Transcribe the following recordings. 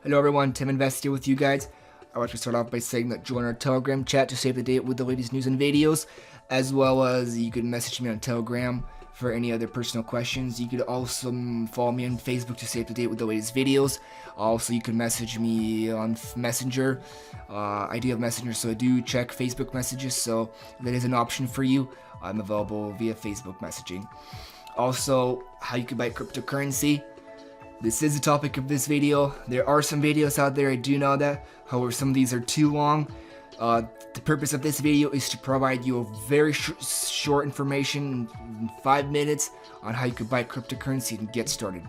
Hello everyone, Tim Invest here with you guys. I want to start off by saying that join our Telegram chat to stay up to date with the latest news and videos, as well as you can message me on Telegram for any other personal questions. You could also follow me on Facebook to stay up to date with the latest videos. Also, you can message me on Messenger. I do have Messenger, so I do check Facebook messages, so that is an option for you. I'm available via Facebook messaging. Also, how you can buy cryptocurrency. This is the topic of this video. There are some videos out there, I do know that. However, some of these are too long. The purpose of this video is to provide you a very short information in 5 minutes on how you could buy cryptocurrency and get started.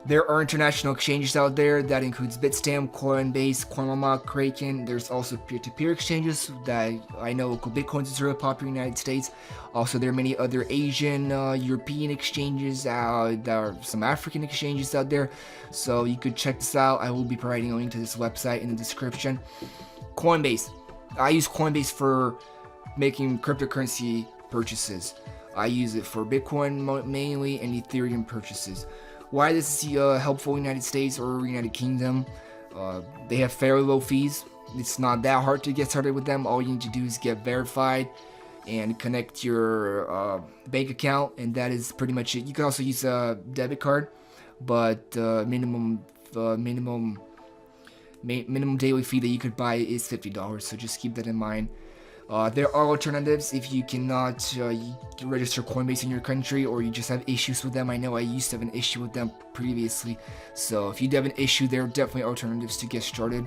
There are international exchanges out there. That includes Bitstamp, Coinbase, Coinmama, Kraken. There's also peer-to-peer exchanges that I know local Bitcoins is really popular in the United States. Also, there are many other Asian, European exchanges. There are some African exchanges out there. So you could check this out. I will be providing a link to this website in the description. Coinbase. I use Coinbase for making cryptocurrency purchases. I use it for Bitcoin mainly and Ethereum purchases. Why this is helpful in the United States or United Kingdom, they have fairly low fees. It's not that hard to get started with them. All you need to do is get verified and connect your bank account, and that is pretty much it. You can also use a debit card, but minimum daily fee that you could buy is $50, so just keep that in mind. There are alternatives if you cannot register Coinbase in your country, or you just have issues with them. I know I used to have an issue with them previously, so if you do have an issue, there are definitely alternatives to get started.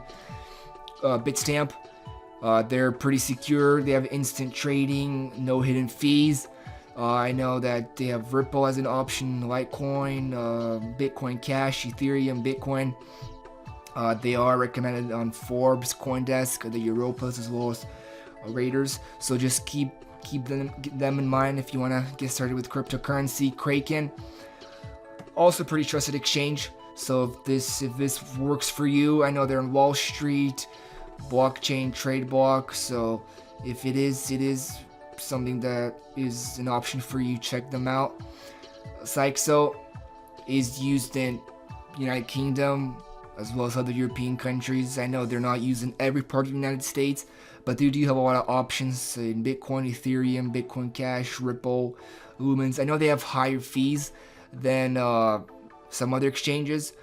Bitstamp, they're pretty secure. They have instant trading, no hidden fees. I know that they have Ripple as an option, Litecoin, Bitcoin Cash, Ethereum, Bitcoin. They are recommended on Forbes, CoinDesk, the Europas, as well as Raiders, so just keep them in mind if you want to get started with cryptocurrency. Kraken, also pretty trusted exchange, so if this works for you, I know they're on Wall Street, blockchain, trade block, so if it is something that is an option for you, check them out. Skype is used in United Kingdom as well as other European countries. I know they're not used in every part of the United States, but they do have a lot of options in Bitcoin, Ethereum, Bitcoin Cash, Ripple, Lumens. I know they have higher fees than some other exchanges,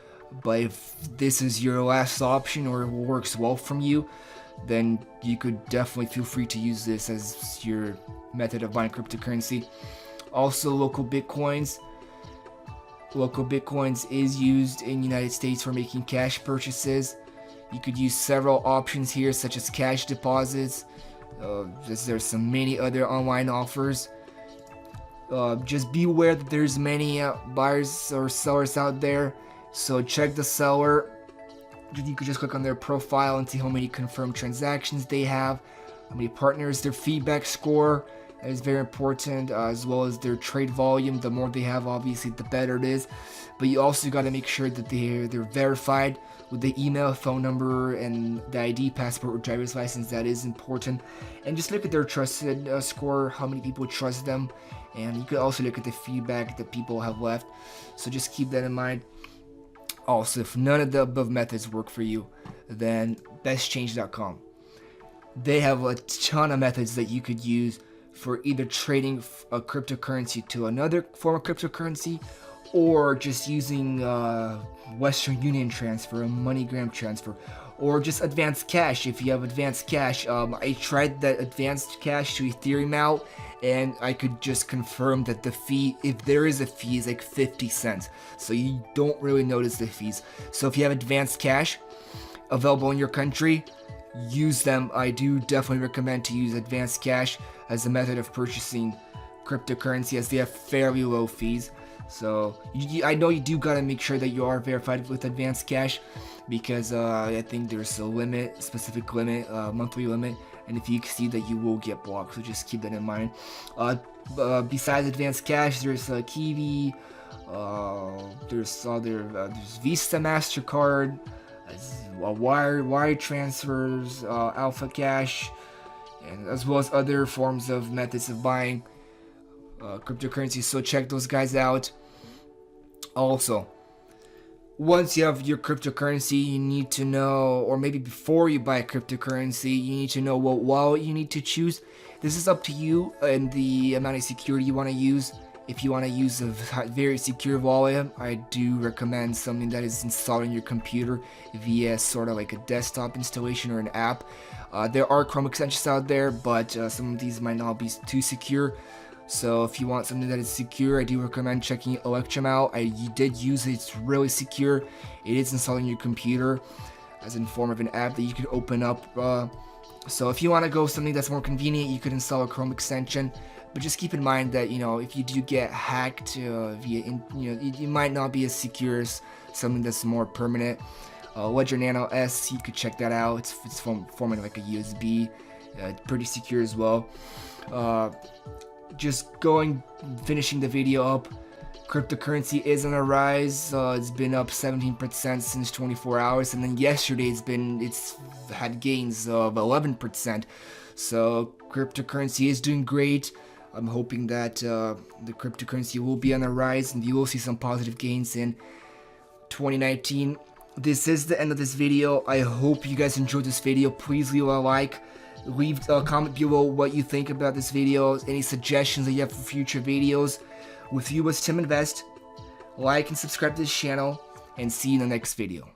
but if this is your last option or it works well from you, then you could definitely feel free to use this as your method of buying cryptocurrency. Also, local Bitcoins. Local Bitcoins is used in the United States for making cash purchases. You could use several options here, such as cash deposits. There's some many other online offers. Just be aware that there's many buyers or sellers out there, so check the seller. You could just click on their profile and see how many confirmed transactions they have, how many partners, their feedback score. That is very important, as well as their trade volume. The more they have, obviously, the better it is. But you also got to make sure that they're verified with the email, phone number, and the ID, passport, or driver's license. That is important. And just look at their trusted score, how many people trust them. And you could also look at the feedback that people have left. So just keep that in mind. Also, if none of the above methods work for you, then bestchange.com. They have a ton of methods that you could use for either trading a cryptocurrency to another form of cryptocurrency, or just using Western Union transfer, a MoneyGram transfer, or just advanced cash. If you have advanced cash, I tried that advanced cash to Ethereum out, and I could just confirm that the fee, if there is a fee, is like 50 cents. So you don't really notice the fees. So if you have advanced cash available in your country, use them. I do definitely recommend to use advanced cash as a method of purchasing cryptocurrency, as they have fairly low fees. So I know you do gotta make sure that you are verified with advanced cash, because I think there's a limit, specific limit, monthly limit, and if you exceed that, you will get blocked. So just keep that in mind. Besides advanced cash, there's Kiwi, there's Visa, MasterCard, wire transfers, Alpha Cash, and as well as other forms of methods of buying cryptocurrency. So check those guys out. Also, once you have your cryptocurrency, you need to know, or maybe before you buy cryptocurrency, you need to know what wallet you need to choose. This is up to you and the amount of security you want to use. If you want to use a very secure wallet, I do recommend something that is installed on your computer via sort of like a desktop installation or an app. There are Chrome extensions out there, but some of these might not be too secure. So if you want something that is secure, I do recommend checking Electrum out. I did use it, it's really secure. It is installed on your computer as in form of an app that you could open up. So if you want to go something that's more convenient, you could install a Chrome extension. But just keep in mind that, you know, if you do get hacked it might not be as secure as something that's more permanent. Ledger Nano S, you could check that out. It's forming like a USB. Pretty secure as well. Finishing the video up. Cryptocurrency is on a rise. It's been up 17% since 24 hours, and then yesterday it's had gains of 11%. So cryptocurrency is doing great. I'm hoping that the cryptocurrency will be on the rise and you will see some positive gains in 2019. This is the end of this video. I hope you guys enjoyed this video. Please leave a like. Leave a comment below what you think about this video, any suggestions that you have for future videos. With you was Tim Invest. Like and subscribe to this channel, and see you in the next video.